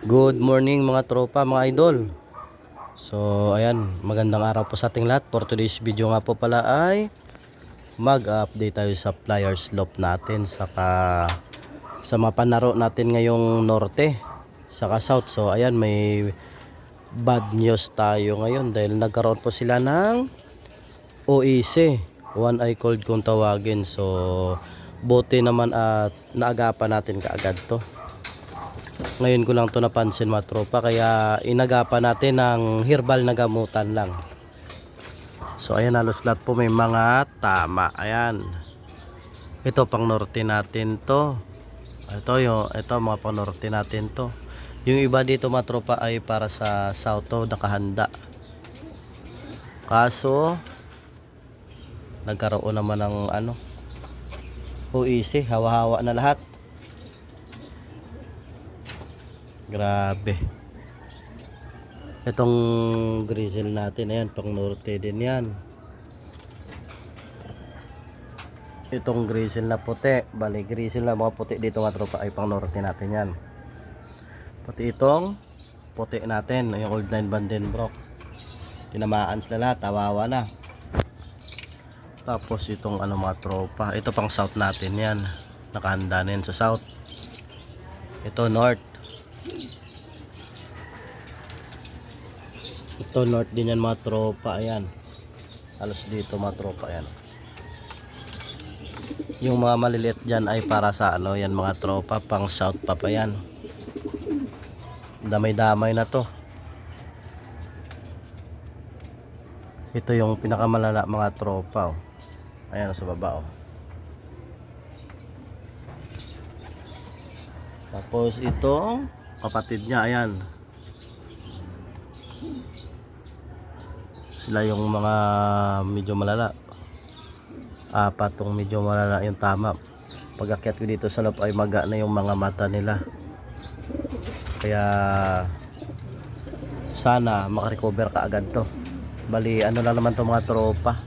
Good morning mga tropa, mga idol. So ayan, magandang araw po sa ating lahat. For today's video nga po pala ay mag-update tayo sa Flyers Loft natin saka sa mga panaro natin ngayong norte saka south. So ayan, may bad news tayo ngayon dahil nagkaroon po sila ng OEC, one eye cold kung tawagin. So buti naman at naagapan natin kaagad to. Ngayon ko lang to napansin mga tropa, kaya inagapan natin ng herbal na gamutan lang. So ayan, halos lahat po may mga tama. Ayan, ito pang norte natin to. Ito mga pang norte natin to. Yung iba dito mga tropa ay para sa south to, nakahanda. Kaso nagkaroon naman ng OEC, hawa-hawa na lahat. Grabe. Itong grizzle natin, ayan, pang norte din yan. Itong grizzle na puti, bali grizzle na mga puti dito mga tropa ay pang norte natin yan. Pati itong puti natin, yung old 9 Vandenbroek, tinamaan sila lahat, tawawa na. Tapos itong mga tropa, ito pang south natin yan, nakahanda na yan sa south. Ito north. Ito north din yan mga tropa, ayan. Halos dito mga tropa, ayan. Yung mga maliliit dyan ay para sa yan mga tropa, pang south pa yan. Damay-damay na to. Ito yung pinakamalala mga tropa, oh. Ayan sa baba, oh. Tapos itong kapatid niya, ayan. Sila yung mga medyo malala. Patong medyo malala yung tama. Pag akyat ko dito sa loob ay maga na yung mga mata nila. Kaya sana makarecover ka agad to. Bali lang naman to mga tropa,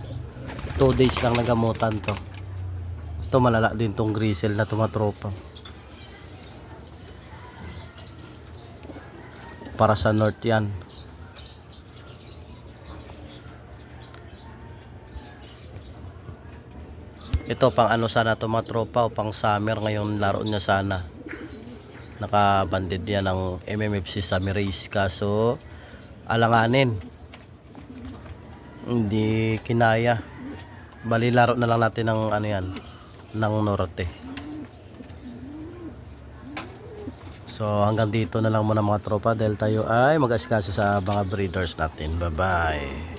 2 days lang nagamutan to. Ito malala din tong grizzle na to mga tropa. Para sa north yan. Ito pang sana to mga tropa, o pang summer ngayon laro niya sana. Nakabandid yan ng MMFC Summer Race, kaso alanganin, hindi kinaya. Bali laro na lang natin ng yan, ng norte. So hanggang dito na lang muna mga tropa dahil tayo ay mag-asikaso sa mga breeders natin. Bye bye.